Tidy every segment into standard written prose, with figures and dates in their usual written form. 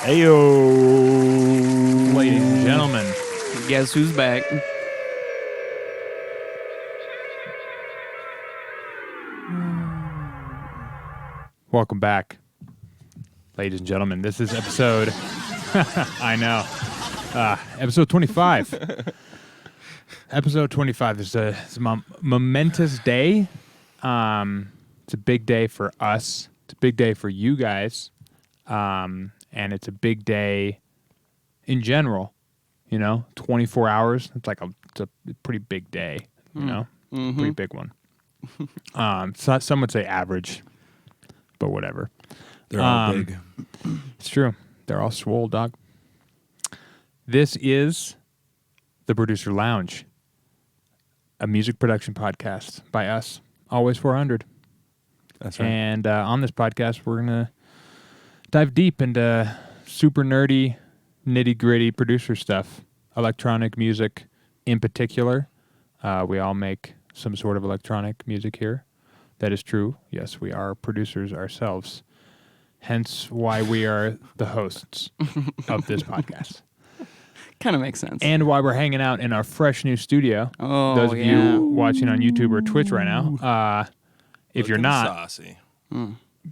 Ayo, ladies and gentlemen. Guess who's back? Welcome back, ladies and gentlemen. This is episode, I know, episode 25. Episode 25 is a momentous day. It's a big day for us. It's a big day for you guys. And it's a big day in general. You know, 24 hours. It's a pretty big day, you know, pretty big one. So some would say average, but whatever. They're all big. It's true. They're all swole, dog. This is the Producer Lounge, a music production podcast by us, Always 400. That's right. And on this podcast, we're going to dive deep into super nerdy, nitty-gritty producer stuff, electronic music in particular. We all make some sort of electronic music here. That is true. Yes, we are producers ourselves. Hence why we are the hosts of this podcast. Kind of makes sense. And why we're hanging out in our fresh new studio. Oh, those of yeah. you watching on YouTube or Twitch right now, if you're not, saucy.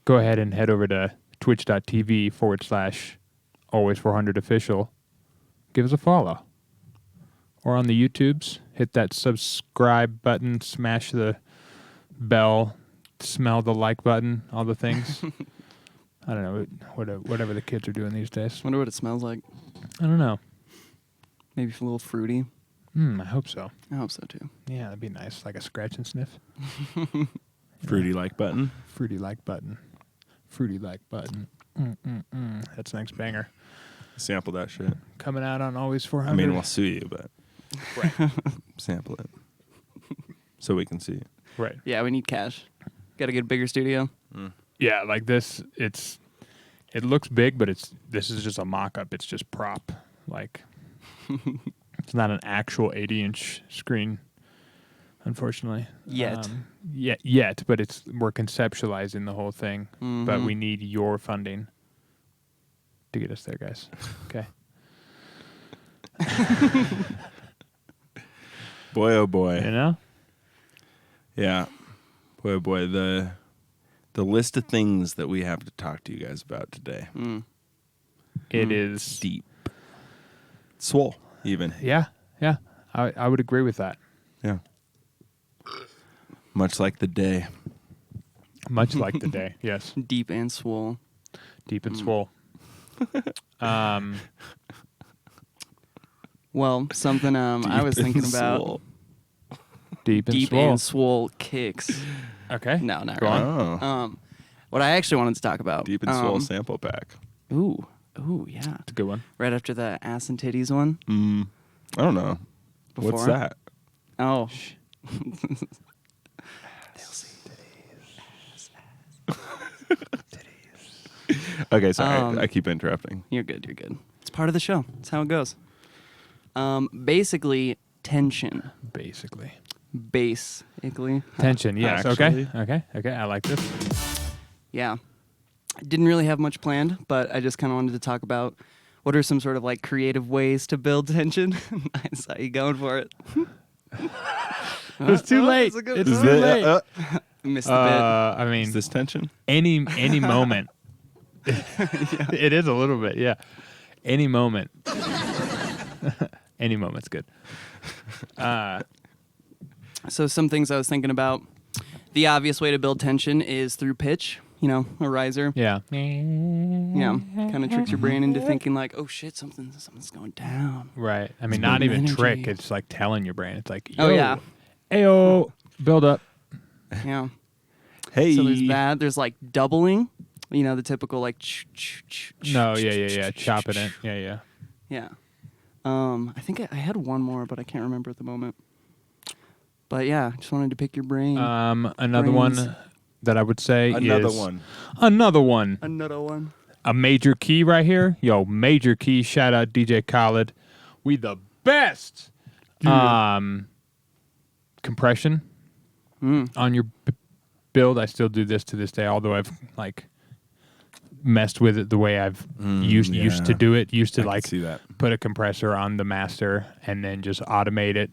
go ahead and head over to twitch.tv/always400official. Give us a follow. Or on the YouTubes, hit that subscribe button, smash the bell, smell the like button, all the things. I don't know, whatever the kids are doing these days. Wonder what it smells like. I don't know. Maybe a little fruity. I hope so. I hope so too. Yeah, that'd be nice, like a scratch and sniff. Fruity like button. Fruity like button. Fruity like button. That's the next banger. Sample that shit. Coming out on Always 400. I mean, we'll sue you, but Right. sample it so we can see it. Right. Yeah, we need cash. Got to get a bigger studio. Yeah, like this, it looks big, but this is just a mock-up. It's just prop. Like, it's not an actual 80-inch screen, unfortunately. Yet. Yet, but we're conceptualizing the whole thing. But we need your funding to get us there, guys. Okay. Boy, oh boy. You know? Yeah. Boy, oh boy. The list of things that we have to talk to you guys about today. It is Deep. Swole, even. Yeah. I would agree with that. Yeah. Much like the day. Much like the day, yes. Deep and swole. Deep and swole. Well, something I was thinking about. Swole. Deep and Deep swole. and swole kicks. Okay. No, not Go really. Oh. What I actually wanted to talk about. Deep and swole sample pack. Ooh, yeah. It's a good one. Right after the ass and titties one. I don't know. What's Before? that? Oh. Okay, sorry. I keep interrupting. You're good. It's part of the show. It's how it goes. Basically, tension. Basically. Tension, yes. Actually. Okay. I like this. Yeah. I didn't really have much planned, but I just kind of wanted to talk about what are some sort of like creative ways to build tension. I saw you going for it. It's too late. It's a good It's one. too late. Missed the I mean, Is this tension? any moment. It is a little bit, yeah. Any moment. Any moment's good. bit. So some things I was thinking about. The obvious way to build tension is through pitch. You know, a riser. Yeah. Yeah, kind of tricks your brain into thinking like, oh shit, something's going down. Right. I mean, It's not building even energy. trick. It's like telling your brain. It's like, yo, Oh, yeah. Ayo, build up. Yeah. Hey. So there's that. There's like doubling. You know, the typical like. No, yeah. Chop it in. Yeah. Yeah. I think I had one more, but I can't remember at the moment. But yeah, just wanted to pick your brain. Another Brains. one that I would say Another is one. Another one. Another one. A major key right here. Yo, major key. Shout out DJ Khaled. We the best. Compression on your build. I still do this to this day, although I've like messed with it the way I've used to do it. Used to I can like see that. put a compressor on the master and then just automate it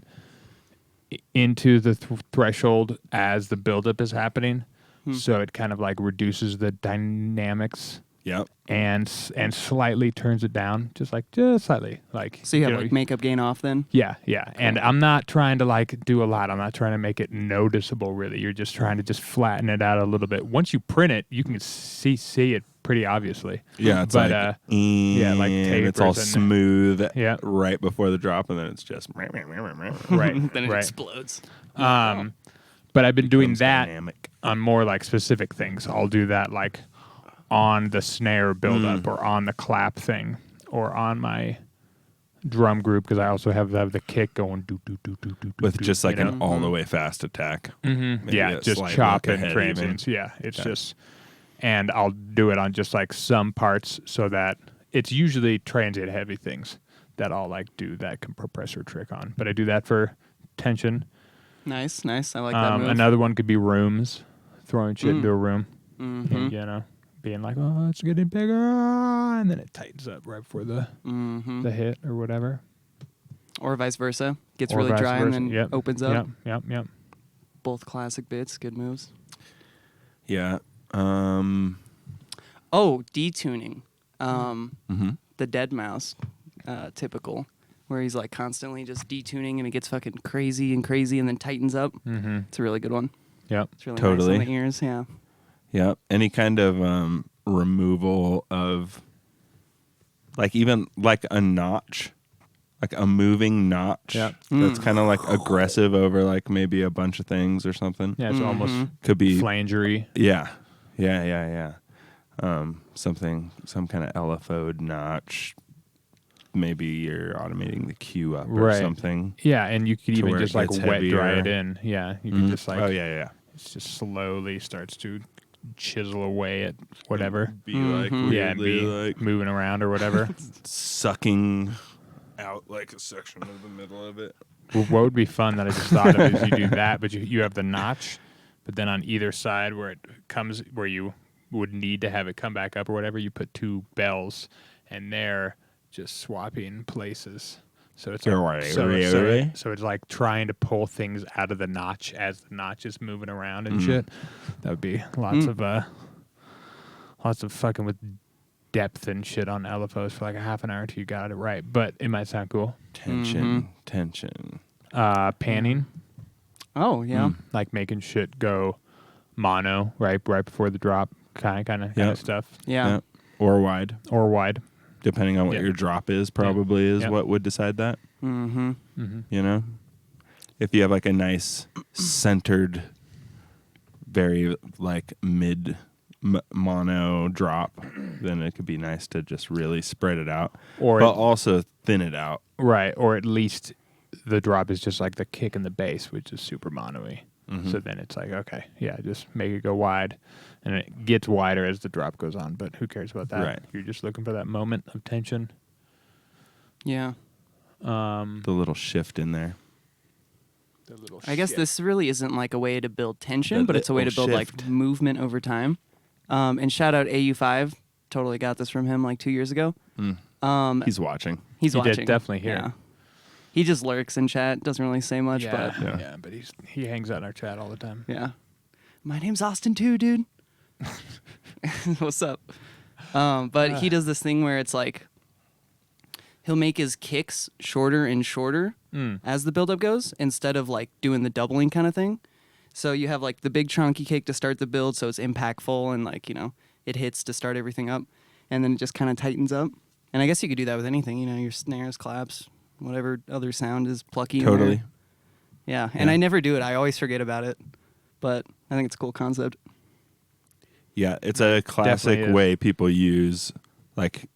into the threshold as the buildup is happening. So it kind of like reduces the dynamics Yep. and slightly turns it down, just slightly. Like So you have know, like makeup gain off then? yeah. And I'm not trying to like do a lot. I'm not trying to make it noticeable really. You're just trying to just flatten it out a little bit. Once you print it, you can see it pretty obviously. Yeah, it's but like like it's all tapers and- smooth Yeah. right before the drop, and then it's just right. Then it right. explodes. But I've been doing becomes that dynamic. on more like specific things. I'll do that like on the snare buildup or on the clap thing or on my drum group because I also have the kick going do do do do do with do, just like you know? an all the way fast attack. Maybe Yeah, a just slight chop look and ahead transients. even. Yeah, it's just, and I'll do it on just like some parts so that it's usually transient heavy things that I'll like do that compressor trick on. But I do that for tension. Nice. I like that move. Another one could be rooms, throwing shit into a room, Mm-hmm. and, you know, being like, oh, it's getting bigger, and then it tightens up right before the hit or whatever. Or vice versa. Gets Or really vice dry versa. and then Yep. opens up. Yep. Both classic bits. Good moves. Yeah. Oh, detuning. Mm-hmm. The dead mouse, typical, where he's like constantly just detuning and it gets fucking crazy and then tightens up. Mm-hmm. It's a really good one. Yep. It's really Totally. nice on the ears. Yeah. Yeah. Any kind of removal of like even like a notch, like a moving notch. Yep. That's kind of like aggressive over like maybe a bunch of things or something. Yeah, it's almost Could be flangery. Yeah. Some kind of LFO notch. Maybe you're automating the cue up or Right. something. Yeah, and you could To even where it just like gets wet dry heavier. it in. Yeah, you can just like yeah. it just slowly starts to chisel away at whatever. Be like Yeah, and be weirdly like moving around or whatever. sucking out like a section of the middle of it. What would be fun that I just thought of is you do that, but you have the notch, but then on either side where it comes, where you would need to have it come back up or whatever, you put two bells, and they're just swapping places. So it's like, so it's like trying to pull things out of the notch as the notch is moving around and shit. That would be lots of fucking with depth and shit on LFOs for like a half an hour until you got it right. But it might sound cool. Tension. Panning, Oh yeah. like making shit go mono right before the drop, kind of Yep. stuff, Yeah. Yeah. Or wide, or wide. depending on what Yeah. your drop is, probably is Yeah. what would decide that. Mm-hmm. You know, if you have like a nice centered, very like mid mono drop, then it could be nice to just really spread it out, Or but also thin it out. right, or at least the drop is just like the kick and the bass, which is super mono-y. Mm-hmm. So then it's like, okay, yeah, just make it go wide, and it gets wider as the drop goes on. But who cares about that? Right. You're just looking for that moment of tension. Yeah. The little shift in there. The little I guess shit. this really isn't like a way to build tension, The but it's a way to little build shift. like movement over time. And shout out AU5. Totally got this from him like 2 years ago. He's watching. He's He did watching. definitely hear. Yeah. He just lurks in chat. Doesn't really say much, but yeah, but he hangs out in our chat all the time. yeah. My name's Austin too, dude. What's up? But he does this thing where it's like he'll make his kicks shorter and shorter as the buildup goes, instead of like doing the doubling kind of thing. So you have like the big chunky kick to start the build, so it's impactful and like, you know, it hits to start everything up, and then it just kind of tightens up. And I guess you could do that with anything, you know, your snares, claps, whatever other sound is plucky. in there. Totally. Yeah, and Yeah. I never do it. I always forget about it, but I think it's a cool concept. Yeah, it's a classic Definitely is. way people use like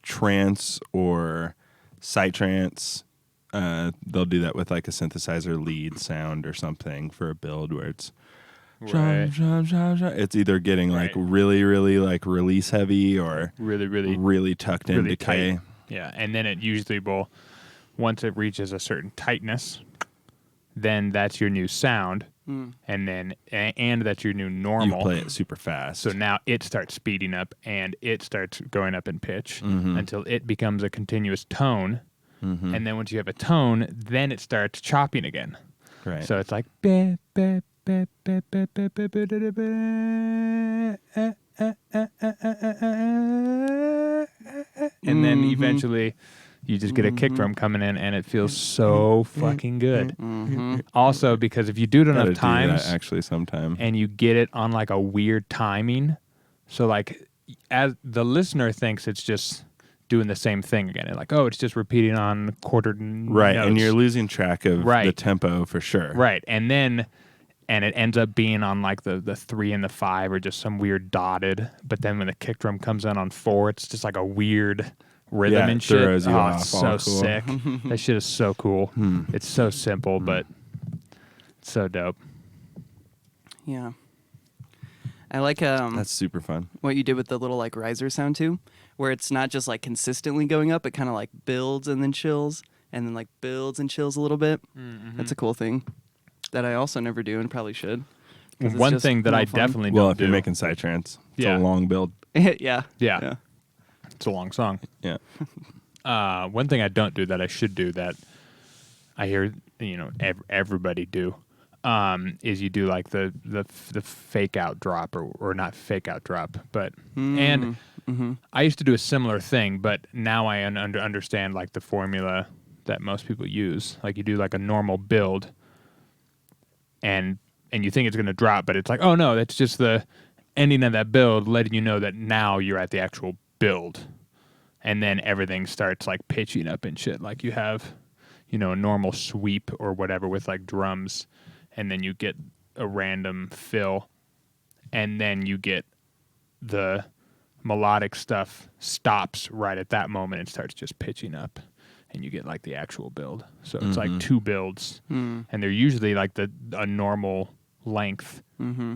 trance or psytrance. They'll do that with like a synthesizer lead sound or something for a build where it's Right. it's either getting like Right. really, really like release heavy or Really tucked really in decay. tight. Yeah, and then it usually will, once it reaches a certain tightness, then that's your new sound. and then and that's your new You normal. play it super fast. So now it starts speeding up and it starts going up in pitch until it becomes a continuous tone. And then once you have a tone, then it starts chopping again. right. So it's like and then eventually you just get a kick drum coming in and it feels so fucking good. Also, because if you do it Gotta enough do times that actually sometime. and you get it on like a weird timing, so like as the listener thinks it's just doing the same thing again. And like, oh, it's just repeating on quartered Right, notes. and you're losing track of the tempo for sure. Right. And then it ends up being on like the 3 and the 5 or just some weird dotted. But then when the kick drum comes in on 4, it's just like a weird rhythm Yeah, and it shit. throws you Oh, off. it's All so cool. sick. That shit is so cool. It's so simple, but it's so dope. Yeah. I like That's super fun. what you did with the little like riser sound too, where it's not just like consistently going up, it kind of like builds and then chills and then like builds and chills a little bit. That's a cool thing that I also never do and probably should. 'Cause it's One just thing that more I fun. definitely Well, don't if you're do. making psytrance, it's Yeah. a long build. Yeah. Yeah. It's a long song. Yeah. One thing I don't do that I should do that I hear everybody do is you do like the fake out drop or not fake out drop, but and I used to do a similar thing, but now I understand like the formula that most people use. Like you do like a normal build, and you think it's gonna drop, but it's like, oh no, that's just the ending of that build, letting you know that now you're at the actual build. And then everything starts like pitching up and shit. Like you have, a normal sweep or whatever with like drums, and then you get a random fill, and then you get the melodic stuff stops right at that moment and starts just pitching up, and you get like the actual build. So it's like 2 builds, and they're usually like a normal length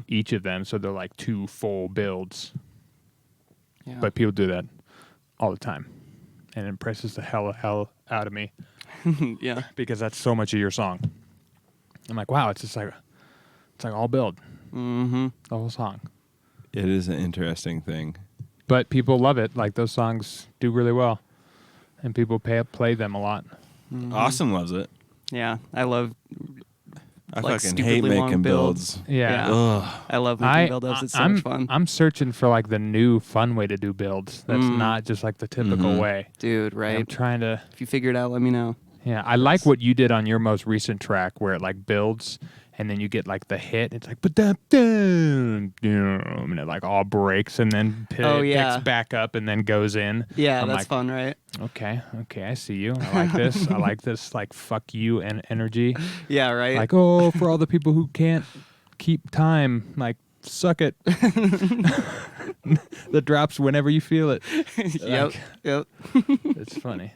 each of them. So they're like 2 full builds. Yeah. But people do that all the time, and it impresses the hell out of me Yeah. because that's so much of your song. I'm like, wow, it's like all build, the whole song. It is an interesting thing. But people love it. Like those songs do really well, and people play them a lot. Austin loves it. Yeah. I love I like fucking hate stupidly long making builds. builds. Yeah. Ugh. I love making build-ups. It's so much fun. I'm searching for like the new fun way to do builds. That's not just like the typical way. Dude, right? I'm trying to. If you figure it out, let me know. Yeah, I like what you did on your most recent track where it like builds and then you get like the hit. It's like and it like all breaks and then picks back up and then goes in. Yeah, I'm that's like, fun, right? Okay, I see you. I like this. I like this like fuck you and energy. Yeah, right? Like, oh, for all the people who can't keep time, like suck it. The drops whenever you feel it. Yep. Yep. It's funny.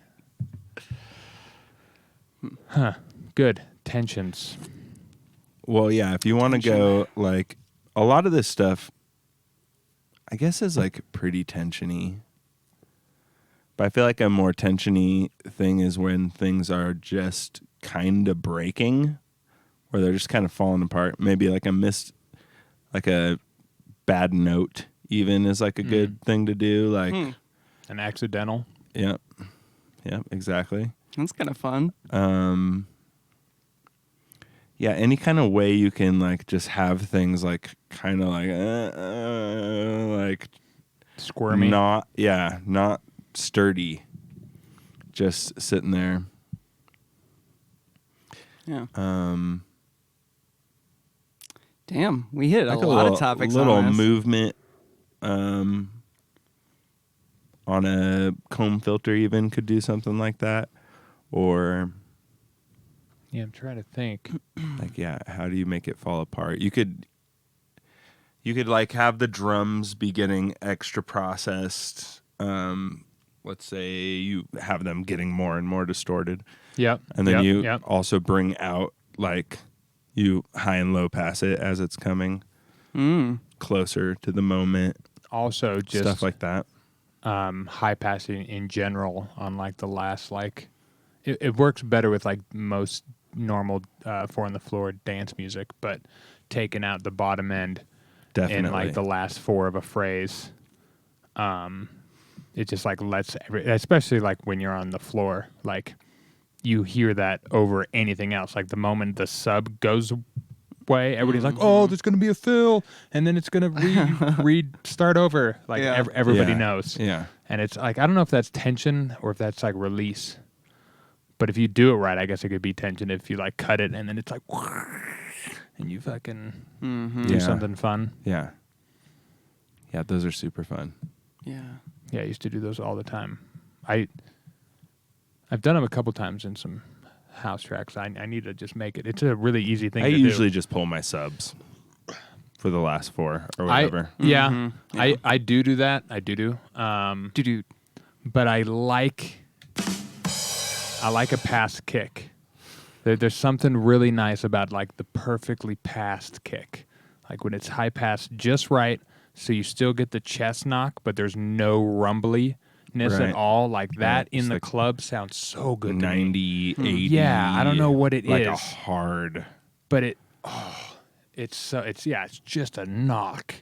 Huh. Good. Tensions. Well, yeah, if you want to go, like, a lot of this stuff, I guess, is, like, pretty tensiony. But I feel like a more tensiony thing is when things are just kind of breaking, or they're just kind of falling apart. Maybe, like, a bad note even is, like, a good thing to do. Like, An accidental. Yep. Yep, exactly. That's kind of fun. Yeah, any kind of way you can like just have things like kind of like Squirmy. not sturdy, just sitting there. Yeah. Damn, we hit Like a lot of topics. Little on this. movement, on a comb filter even could do something like that, or. Yeah, I'm trying to think. Like, yeah, how do you make it fall apart? You could like have the drums be getting extra processed. Let's say you have them getting more and more distorted. Yep. And then you also bring out like you high and low pass it as it's coming closer to the moment. Also just stuff like that. High passing in general on like the last like it works better with like most normal 4 on the floor dance music, but taking out the bottom end Definitely. in like the last 4 of a phrase. It just like lets especially like when you're on the floor, like you hear that over anything else. Like the moment the sub goes away, everybody's like, "Oh, there's gonna be a fill," and then it's gonna start over. Like Yeah. everybody Yeah. knows. Yeah. And it's like I don't know if that's tension or if that's like release. But if you do it right, I guess it could be tension. If you like cut it and then it's like, and you fucking do Yeah. something fun. Yeah. Yeah, those are super fun. Yeah. Yeah, I used to do those all the time. I've done them a couple times in some house tracks. I need to just make it. It's a really easy thing I to usually do. just pull my subs for the last 4 or whatever. Yeah, Yeah. I do that. I do. Dude. But I like a passed kick. There's something really nice about like the perfectly passed kick. Like when it's high passed just right, so you still get the chest knock, but there's no rumbliness Right. at all. Like that Right. in It's the like club sounds so good to me. 90, 80. Yeah, I don't know what it like a is. hard. But it's just a knock.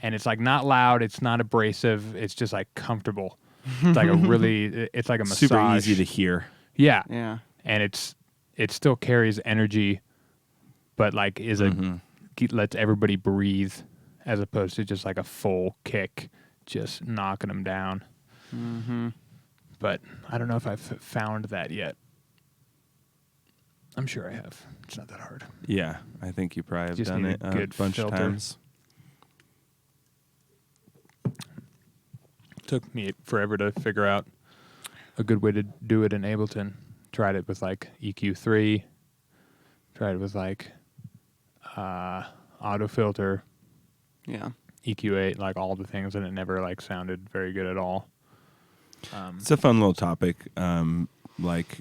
And it's like not loud, it's not abrasive, it's just like comfortable. It's like it's like a massage. Super easy to hear. Yeah. Yeah. And it still carries energy, but like lets everybody breathe as opposed to just like a full kick, just knocking them down. Mm-hmm. But I don't know if I've found that yet. I'm sure I have. It's not that hard. Yeah, I think you probably have Just done need it a a good bunch filter. of times. Took me forever to figure out a good way to do it in Ableton. Tried it with like EQ3. Tried it with like auto filter, Yeah. EQ8, like all the things, and it never like sounded very good at all. It's a fun little topic, like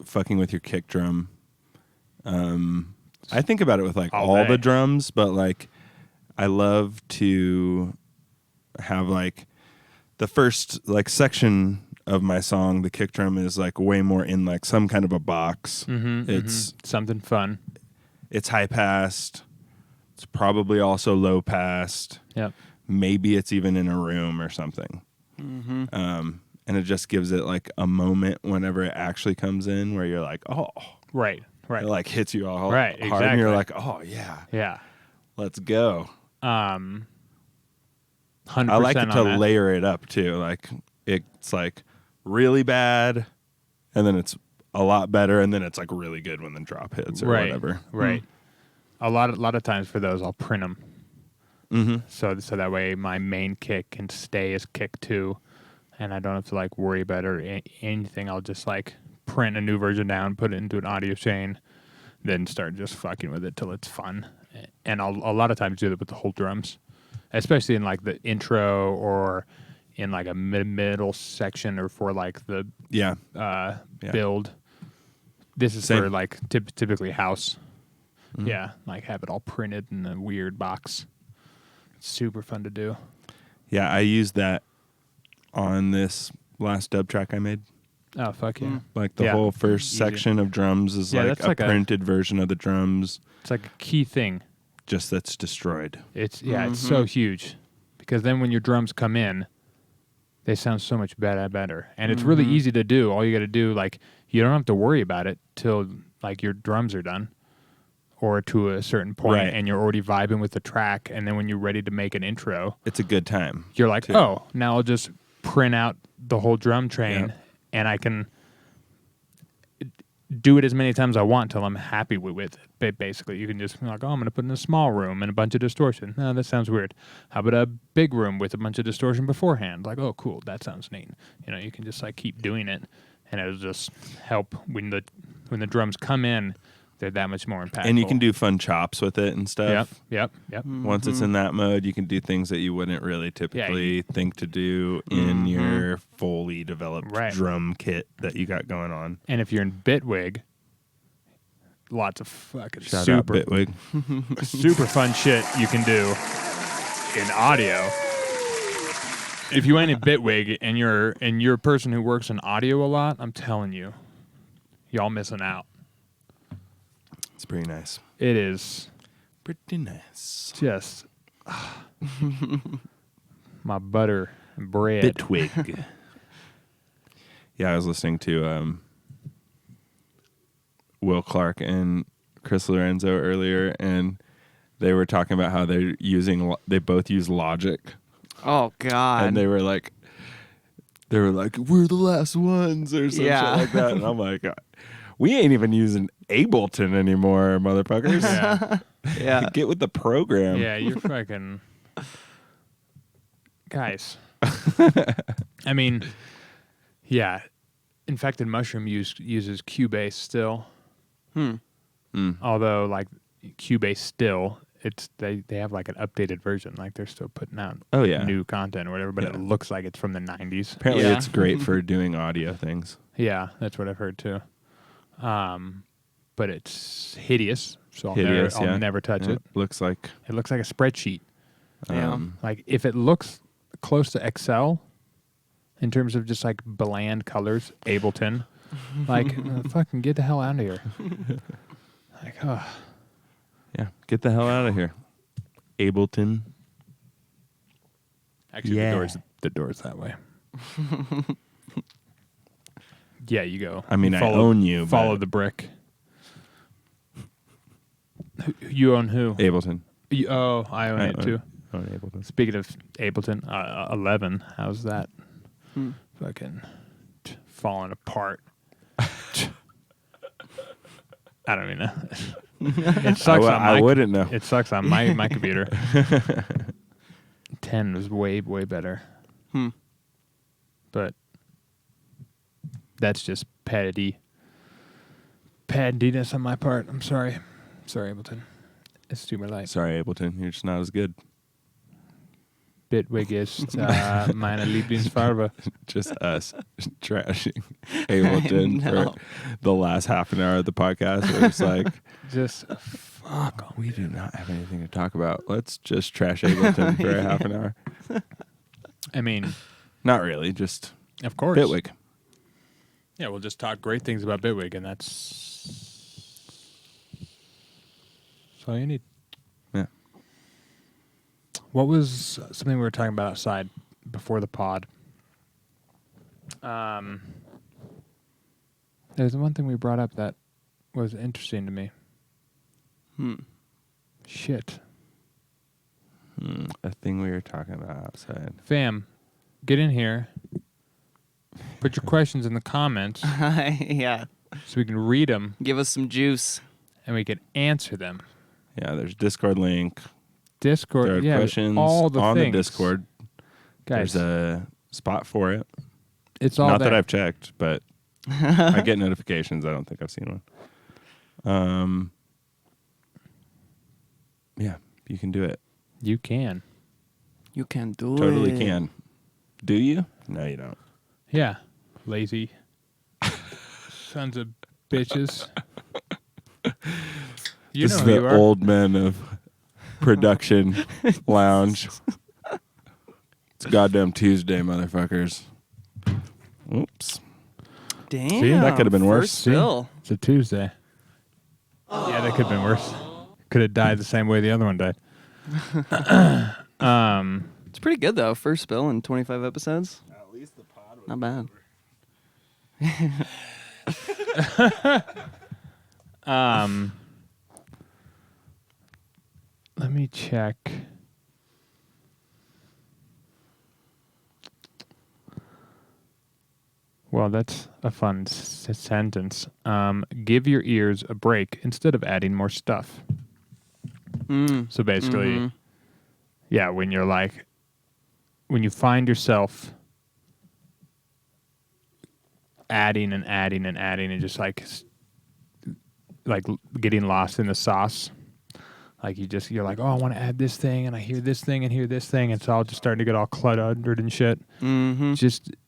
fucking with your kick drum. I think about it with like All all day. the drums, but like I love to have like the first like section of my song, the kick drum is like way more in like some kind of a box. It's something fun. it's high passed. It's probably also low passed. Yep. Maybe it's even in a room or something. Mm-hmm. And it just gives it like a moment whenever it actually comes in where you're like, oh, Right. it like hits you all Right, hard, and you're like, exactly. oh yeah, Yeah. let's go. 100% I like it to on that. layer it up too. Like it's like really bad, and then it's a lot better, and then it's like really good when the drop hits or Right. whatever. Right. A lot of times for those, I'll print them. Mm-hmm. So that way my main kick can stay as kick 2, and I don't have to like worry about it or anything. I'll just like print a new version down, put it into an audio chain, then start just fucking with it till it's fun. And I'll a lot of times do that with the whole drums, especially in like the intro or in like a middle section or for like the Yeah. build. This is Same. for like typically house. Yeah, like have it all printed in a weird box. It's super fun to do. Yeah, I used that on this last dub track I made. Oh, fuck yeah. Like the Yeah. whole first Easy. section of drums is Yeah, like that's a like a- printed version of the drums, It's like a key thing. just that's destroyed. It's so huge because then when your drums come in, they sound so much better. And it's really easy to do. All you got to do, like, you don't have to worry about it till like your drums are done or to a certain point Right. and you're already vibing with the track. And then when you're ready to make an intro, It's a good time. you're like, too. oh, now I'll just print out the whole drum train Yep. and I can do it as many times as I want till I'm happy with it. Basically, you can just be like, oh, I'm going to put in a small room and a bunch of distortion. No, that sounds weird. How about a big room with a bunch of distortion beforehand? Like, oh, cool, that sounds neat. You know, you can just like keep doing it, and it'll just help when the drums come in. They're that much more impactful. And you can do fun chops with it and stuff. Yep. Once it's in that mode, you can do things that you wouldn't really typically think to do in your fully developed Right. drum kit that you got going on. And if you're in Bitwig, lots of fucking Shout out super Bitwig. super fun shit you can do in audio. If you ain't in Bitwig and you're a person who works in audio a lot, I'm telling you, y'all missing out. pretty nice. It is Pretty nice. just my butter and bread. Bitwig. Yeah, I was listening to Will Clark and Chris Lorenzo earlier, and they were talking about how they both use Logic, Oh God. and they were like, we're the last ones or some Yeah. shit like that, and I'm like, we ain't even using Ableton anymore, motherfuckers. Yeah. Yeah. Get with the program. Yeah, you're fucking guys. I mean, yeah. Infected Mushroom uses Cubase still. Although, like, Cubase still, they have like an updated version. Like, they're still putting out new content or whatever, but it looks like it's from the 90s. Apparently, Yeah. it's great for doing audio things. Yeah, that's what I've heard too. But it's hideous, so I'll never touch Yeah, it. looks like It looks like a spreadsheet. Yeah. Like, if it looks close to Excel in terms of just like bland colors, Ableton, like, fucking get the hell out of here. Like, oh. yeah. Get the hell out of here, Ableton. Actually, Yeah. the door's that way. Yeah, you go. I mean, I own you. Follow but the brick. You own who? Ableton. I own it too. Own Ableton. Speaking of Ableton, 11. How's that? Fucking falling apart. I don't even know. It sucks. I wouldn't know. It sucks on my computer. 10 was way better. But that's just paddiness on my part. I'm sorry. Sorry, Ableton. Es tut mir leid. Sorry, Ableton. You're just not as good. Bitwig ist meine Lieblingsfarbe. Just us trashing Ableton know. for the last half an hour of the podcast. Where it's like, Just fuck 'em. we do not have anything to talk about. Let's just trash Ableton for a half an hour. I mean, Not really, just of course. Bitwig. Yeah, we'll just talk great things about Bitwig, and that's all you need. Yeah. What was something we were talking about outside before the pod? There's one thing we brought up that was interesting to me. Shit. A thing we were talking about outside. Fam, get in here. Put your questions in the comments Yeah. so we can read them Give us some juice. and we can answer them. Yeah, there's Discord link. Discord, There are yeah, questions all the on things. the Discord. Guys, There's a spot for it. it's all Not there. that I've checked, but I get notifications. I don't think I've seen one. Yeah, you can do it. You can. You can do it. Totally can. Do you? No, you don't. Yeah. Lazy sons of bitches. You This know is who you the are. old men of production lounge. It's goddamn Tuesday, motherfuckers. Oops. Damn. See, that could have been worse. First See? spill. It's a Tuesday. Yeah, that could have been worse. Could have died the same way the other one died. It's pretty good though. First spill in 25 episodes. At least the pod was Not bad. Let me check. Well, that's a fun sentence. Give your ears a break instead of adding more stuff. So basically, yeah, when you find yourself adding and adding and adding and just like getting lost in the sauce. Like you're like, oh, I want to add this thing, and I hear this thing and hear this thing, and it's all just starting to get all cluttered and shit. You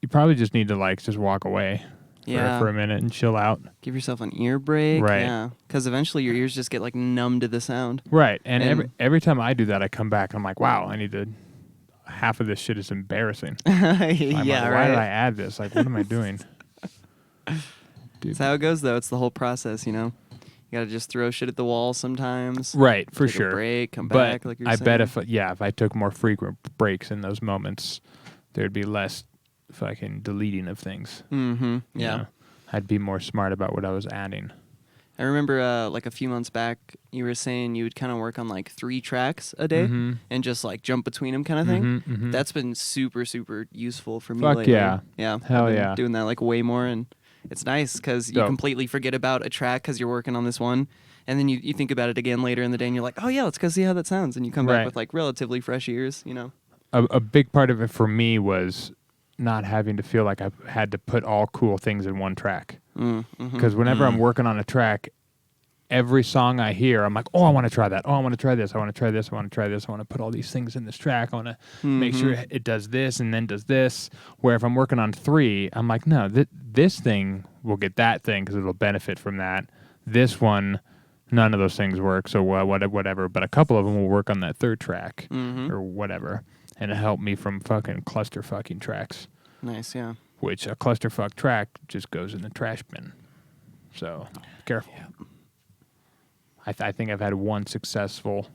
probably just need to just walk away for a minute and chill out. Give yourself an ear break. Right. Yeah. Because eventually your ears just get like numb to the sound. Right, and every time I do that, I come back and I'm like, wow, half of this shit is embarrassing. Yeah, Why did I right. add this? Like, what am I doing? Dude. That's how it goes though. It's the whole process, you know. You gotta just throw shit at the wall sometimes. Right, for Take a sure. break, come But back. Like you're I saying. bet if I took more frequent breaks in those moments, there'd be less fucking deleting of things. Mm-hmm. you Yeah. know? I'd be more smart about what I was adding. I remember like a few months back, you were saying you would kind of work on like 3 tracks a day Mhm. and just like jump between them kind of thing. Mhm, mhm. That's been super, super useful for me Fuck lately. yeah. Yeah. Hell I've been yeah. doing that like way more. And it's nice because you Dope. completely forget about a track because you're working on this one. And then you think about it again later in the day and you're like, oh yeah, let's go see how that sounds. And you come Right. back with like relatively fresh ears, you know? A big part of it for me was not having to feel like I had to put all cool things in one track. Mm-hmm. Because whenever I'm working on a track, every song I hear, I'm like, oh, I want to try that. Oh, I want to try this. I want to try this. I want to try this. I want to put all these things in this track. I want to make sure it does this and then does this. Where if I'm working on 3, I'm like, no, this thing will get that thing because it'll benefit from that. This one, none of those things work. So whatever. But a couple of them will work on that 3rd track or whatever. And it helped me from fucking clusterfucking tracks, Nice, yeah. which a clusterfuck track just goes in the trash bin. So be careful. Yeah. I think I've had one successful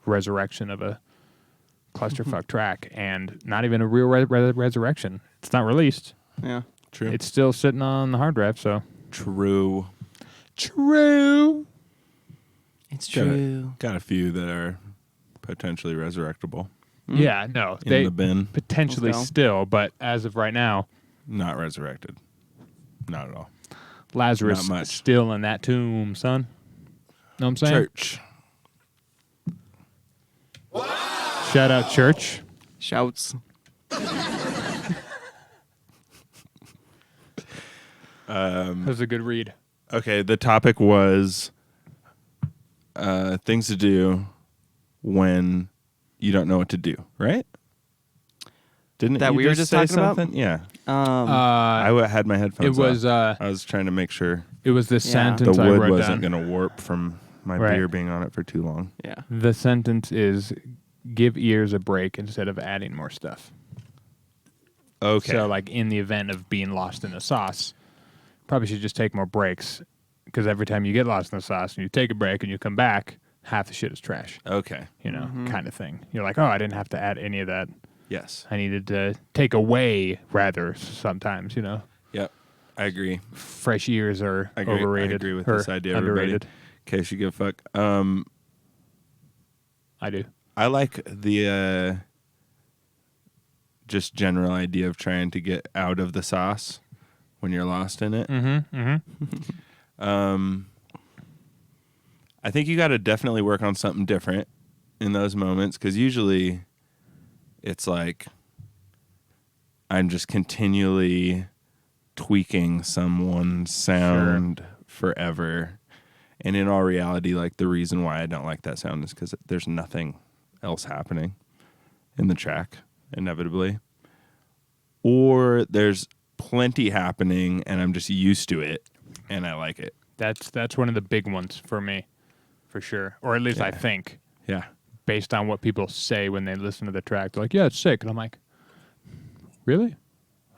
resurrection of a clusterfuck track, and not even a real resurrection. It's not released. Yeah. True. It's still sitting on the hard drive. So True. It's Got a- true. Got a few that are potentially resurrectable. Yeah, no, In they the bin. potentially Let's go. still, but as of right now, Not resurrected. Not at all. Lazarus Not much. still in that tomb, son. Know what I'm saying? Church. Shout out church. Shouts. That was a good read. Okay, the topic was things to do when you don't know what to do, right? Didn't That you we were just say talking about? something? Yeah. I Had my headphones it was off. I was trying to make sure it was the Yeah. sentence the I wood wrote wasn't down. going to warp from my Right. beer being on it for too long. Yeah. The sentence is give ears a break instead of adding more stuff. Okay. So, like, in the event of being lost in the sauce, probably should just take more breaks because every time you get lost in the sauce and you take a break and you come back, half the shit is trash, Okay. you know, kind of thing. You're like, oh, I didn't have to add any of that. Yes. I needed to take away rather sometimes, you know. Yep. I agree. Fresh ears are I agree. overrated. I agree with or this idea, underrated. everybody. In case you give a fuck. I do. I like the just general idea of trying to get out of the sauce when you're lost in it. Mm-hmm. Mm-hmm. I think you got to definitely work on something different in those moments because usually it's like I'm just continually tweaking someone's sound forever. And in all reality, like the reason why I don't like that sound is because there's nothing else happening in the track, inevitably. Or there's plenty happening and I'm just used to it and I like it. That's one of the big ones for me, for sure. Or at least I think, Yeah. based on what people say when they listen to the track. They're like, yeah, it's sick. And I'm like, really?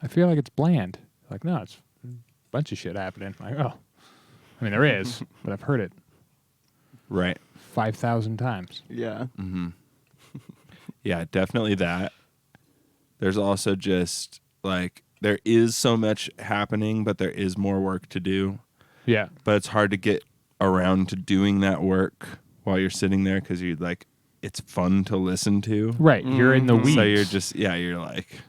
I feel like it's bland. Like, no, it's a bunch of shit happening. I'm like, oh. I mean, there is, but I've heard it Right. 5,000 times. Yeah. Yeah, definitely that. There's also just like there is so much happening, but there is more work to do. Yeah. But it's hard to get around to doing that work while you're sitting there because you like it's fun to listen to. Right. You're in the weeds. So you're just you're like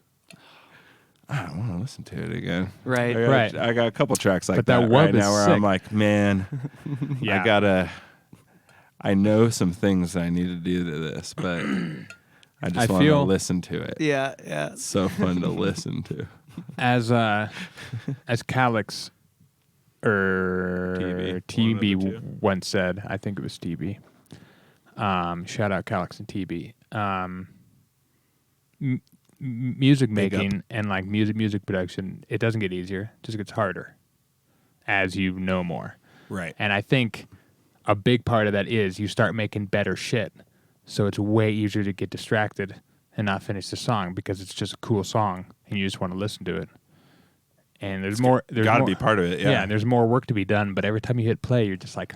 I don't want to listen to it again. Right. I got a couple tracks like But that that wub right is now where sick. I'm like, man, Yeah. I know some things I need to do to this, but I just I want to feel- listen to it. Yeah. Yeah. It's so fun to listen to. As Calix or TB, one of the two. TB once said, I think it was TB. Shout out Calix and TB. Music Big up. making and like music production, it doesn't get easier; it just gets harder as you know more. Right. And I think a big part of that is you start making better shit, so it's way easier to get distracted and not finish the song because it's just a cool song and you just want to listen to it. And there's more. There's Got to more- be part of it. yeah, Yeah. and there's more work to be done, but every time you hit play, you're just like,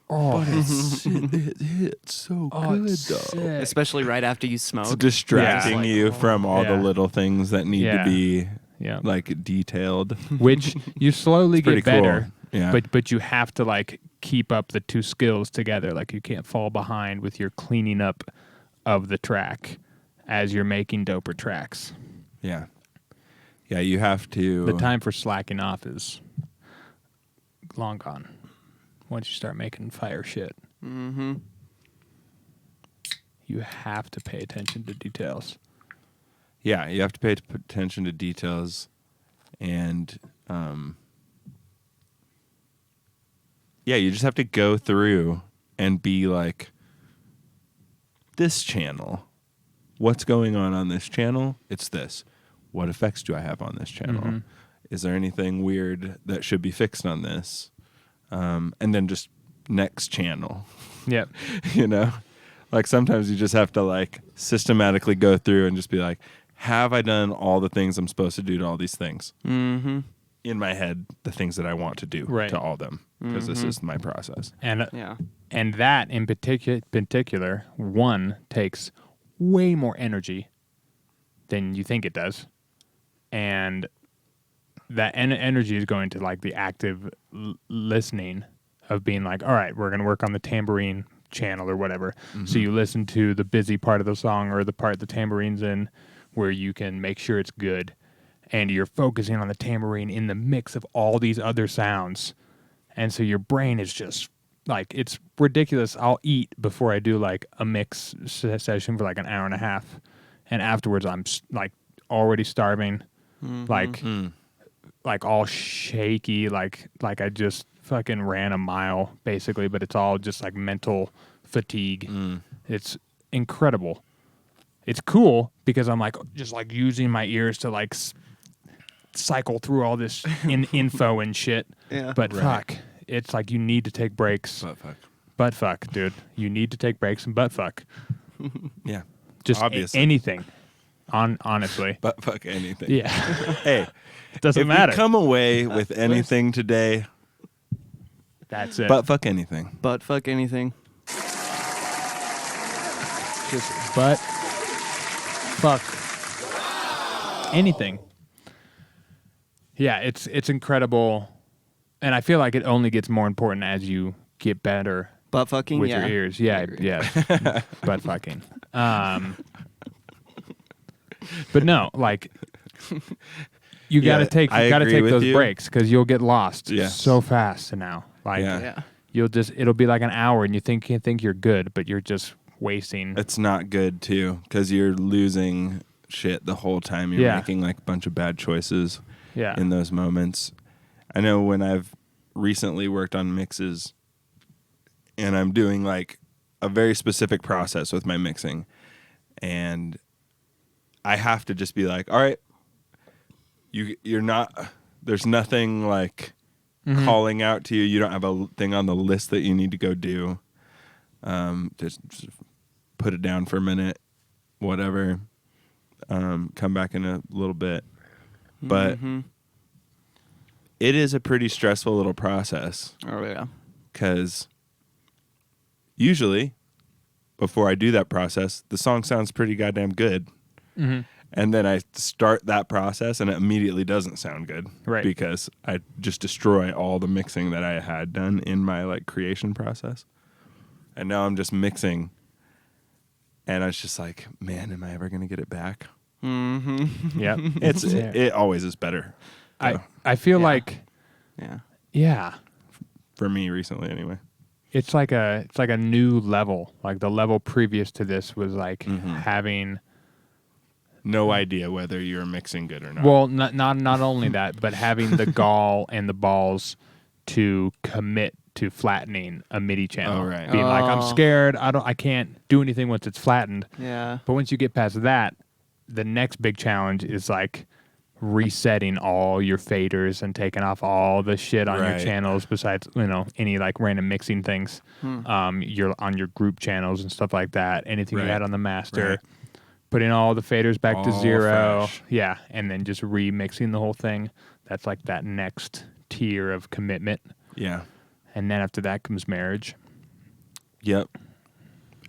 Oh, it hits so good it's though. sick. Especially right after you It's smoke. distracting Yeah. you from all the Yeah. little things that need Yeah. to be Yeah. like detailed. Which you slowly Pretty get better. cool. Yeah. But you have to like keep up the two skills together. Like you can't fall behind with your cleaning up of the track as you're making doper tracks. Yeah. Yeah, you have to. The time for slacking off is long gone once you start making fire shit. Mm-hmm. You have to pay attention to details. Yeah, you have to pay attention to details, and yeah, you just have to go through and be like, this channel, what's going on this channel? It's this. What effects do I have on this channel? Mm-hmm. Is there anything weird that should be fixed on this? And then just next channel. Yep. You know, like sometimes you just have to like systematically go through and just be like, have I done all the things I'm supposed to do to all these things? Mm-hmm. In my head, the things that I want to do Right. to all of them, because this is my process. And Yeah. and that in particular, one takes way more energy than you think it does, and that energy is going to like the active listening of being like, all right, we're going to work on the tambourine channel or whatever. So you listen to the busy part of the song or the part the tabourine's in, where you can make sure it's good, and you're focusing on the tambourine in the mix of all these other sounds. And so your brain is just like, it's ridiculous. I'll eat before I do like a mix session for like an hour and a half. And afterwards I'm like already starving, like all shaky, like I just fucking ran a mile basically, but it's all just like mental fatigue. It's incredible. It's cool because I'm like just like using my ears to like cycle through all this info and shit. Yeah. But Right. fuck, it's like you need to take breaks. Butt fuck, dude. You need to take breaks and butt fuck. Yeah, Just obviously. anything. Honestly. But fuck anything. Yeah. Hey, Doesn't if matter. you come away with anything today, That's it. but fuck anything. But fuck anything. Just butt fuck anything. Yeah, it's incredible. And I feel like it only gets more important as you get better Butt fucking. with Yeah. your ears. Yeah, I agree. yeah. Butt fucking. But no, like you Yeah, gotta take I agree with those you. breaks because you'll get lost Yes. so fast now. Like Yeah. Yeah. it'll be like an hour and you think you're good, but you're just wasting. It's not good too, because you're losing shit the whole time. You're Yeah. making like a bunch of bad choices Yeah. in those moments. I know when I've recently worked on mixes and I'm doing like a very specific process with my mixing, and I have to just be like, all right, you're not, there's nothing like calling out to you. You don't have a thing on the list that you need to go do. Just put it down for a minute, whatever. Come back in a little bit. But it is a pretty stressful little process, Oh yeah. because usually before I do that process, the song sounds pretty goddamn good. And then I start that process and it immediately doesn't sound good. Right. Because I just destroy all the mixing that I had done in my like creation process. And now I'm just mixing. And I was just like, man, am I ever going to get it back? Yep. It always is better. though, I feel Yeah. like Yeah. for me recently anyway. it's like a new level. Like the level previous to this was like having No idea whether you're mixing good or not. well, not only that, but having the gall and the balls to commit to flattening a MIDI channel. Oh, right. Being like, I'm Oh. scared. I can't do anything once it's flattened. Yeah. But once you get past that, the next big challenge is like resetting all your faders and taking off all the shit on your Right. channels besides, any like random mixing things. You're on your group channels and stuff like that. Anything you Right. had on the master. Right. Putting all the faders back to All 0. fresh. Yeah. And then just remixing the whole thing. That's like that next tier of commitment. Yeah. And then after that comes marriage. Yep.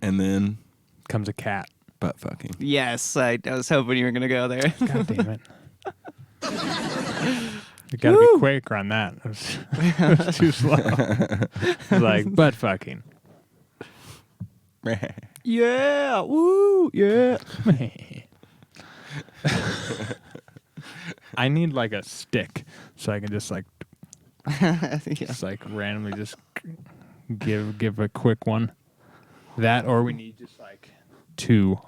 And then comes a cat. butt fucking. Yes, I was hoping you were gonna go there. God damn it. You gotta be quicker on that. It was too slow. It's like butt fucking. Yeah, woo, yeah. I need like a stick so I can just like Yeah. just like randomly just give a quick one. That or we need just like 2.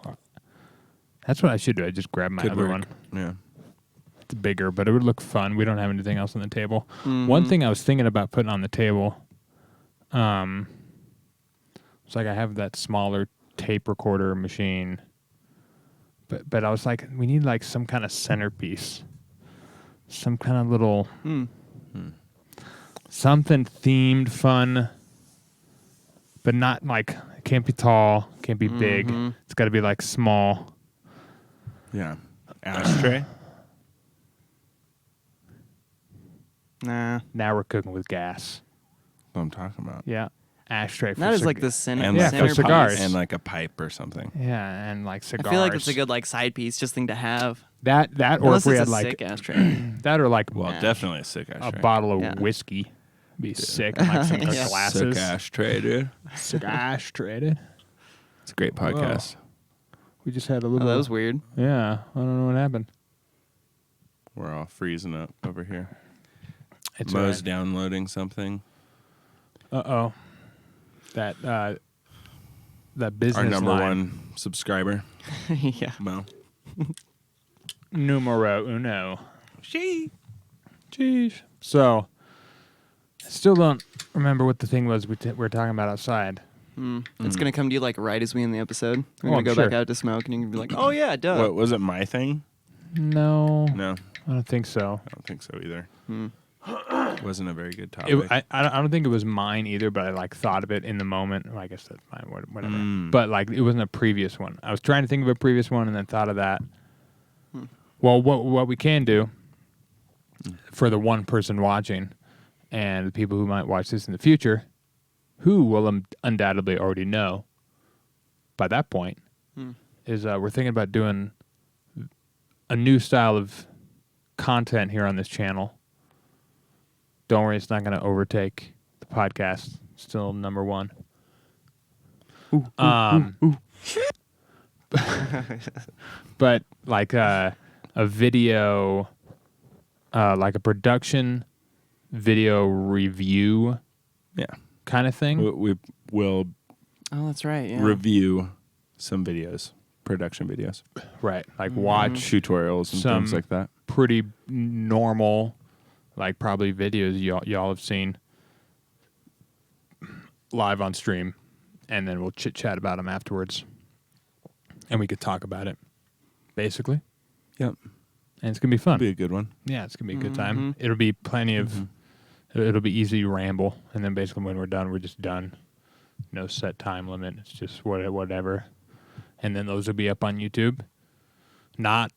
That's what I should do. I just grab my Could other work. one. Yeah. It's bigger, but it would look fun. We don't have anything else on the table. One thing I was thinking about putting on the table, it's like I have that smaller tape recorder machine, but I was like, we need like some kind of centerpiece, some kind of little something themed, fun, but not like it can't be tall, can't be big. It's got to be like small. Yeah. Ashtray. Nah, Now we're cooking with gas. What I'm talking about. Yeah, ashtray. For not as like the center. And Yeah, like for centerpiece. cigars. And like a pipe or something. Yeah, and like cigars. I feel like it's a good like side piece, just thing to have. that or Unless if we it's had a like sick ashtray. that or like Well, Yeah. definitely a sick a ashtray. bottle of Yeah. whiskey. Be sick. And like some Yeah. glasses. Sick ashtray, dude. Sick ashtray. Dude. It's a great podcast. We just had a Oh, little. that was weird. Yeah, I don't know what happened. We're all freezing up over here. It's Mo's downloading something. Uh-oh. That business Our number line. 1 subscriber, Yeah. Mo. Numero uno. Jeez. So, I still don't remember what the thing was we were talking about outside. It's gonna come to you like right as we end the episode. We're Oh, gonna I'm go sure. back out to smoke, and you're gonna be like, "Oh yeah, duh." What was it? My thing? No, No, I don't think so. I don't think so either. Wasn't a very good topic. I don't think it was mine either, but I like thought of it in the moment. Well, I guess that's mine, whatever. But like it wasn't a previous one. I was trying to think of a previous one and then thought of that. Well, what we can do for the one person watching and the people who might watch this in the future, who will undoubtedly already know by that point, is we're thinking about doing a new style of content here on this channel. Don't worry, it's not going to overtake the podcast. Still number 1. But like a video, like a production video review yeah. kind of thing. We will Oh, that's right. Yeah. review some videos, production videos, Right. Like watch tutorials and Some- things like that. pretty normal, like probably videos y'all have seen live on stream, and then we'll chit chat about them afterwards, and we could talk about it, basically, Yep. and it's gonna be fun. Be a good one. Yeah, it's gonna be a good time. It'll be plenty of. It'll be easy to ramble, and then basically when we're done, we're just done. No set time limit. It's just whatever, and then those will be up on YouTube. Not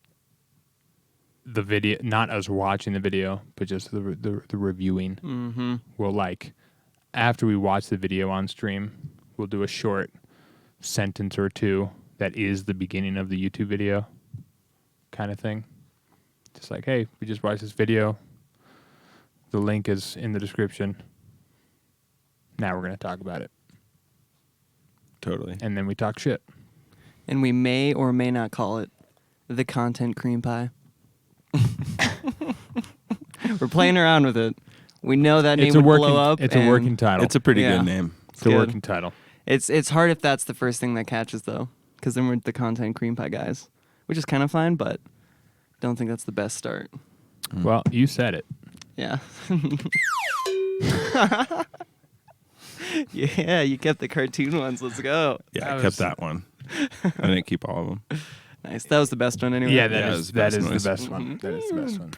the video, not us watching the video, but just the reviewing. Mm-hmm. We'll like after we watch the video on stream, we'll do a short sentence or two that is the beginning of the YouTube video, kind of thing. Just like, hey, we just watched this video. The link is in the description. Now we're gonna talk about it, Totally. and then we talk shit. And we may or may not call it the content cream pie. We're playing around with it. We know that name It's a would working. blow up. It's a and working title. It's a pretty Yeah. good name. It's a good. working title. It's hard if that's the first thing that catches though, because then we're the content cream pie guys, which is kind of fine, but don't think that's the best start. Well, you said it. Yeah. Yeah, you kept the cartoon ones. Let's go. Yeah, That I was- kept that one. I didn't keep all of them. Nice. That was the best one anyway. Yeah, that that is is the best the noise. best one. That is the best one.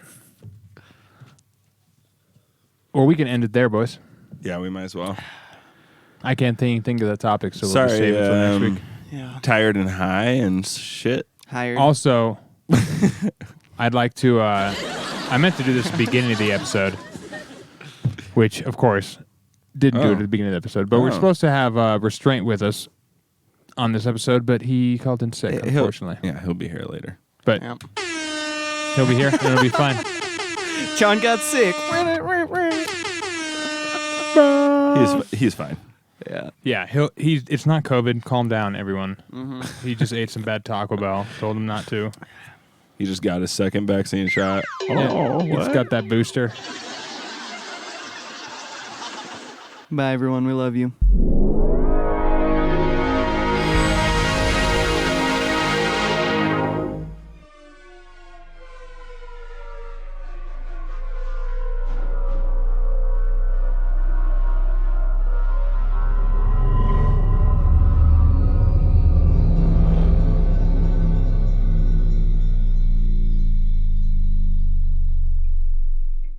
Or we can end it there, boys. Yeah, we might as well. I can't think of the topic, so we'll Sorry, just save it till next week. Yeah. Tired and high and shit. Hired. Also, I'd like to. I meant to do this at the beginning of the episode, which, of course, didn't do it Oh. at the beginning of the episode, but we're Oh. supposed to have Restraint with us on this episode, but he called in sick, unfortunately. He'll be here later. But Yep. he'll be here, and it'll be fine. John got sick. He's fine. Yeah. Yeah, it's not COVID. Calm down, everyone. He just ate some bad Taco Bell. Told him not to. He just got his second vaccine shot. Yeah, he's got that booster. Bye, everyone. We love you.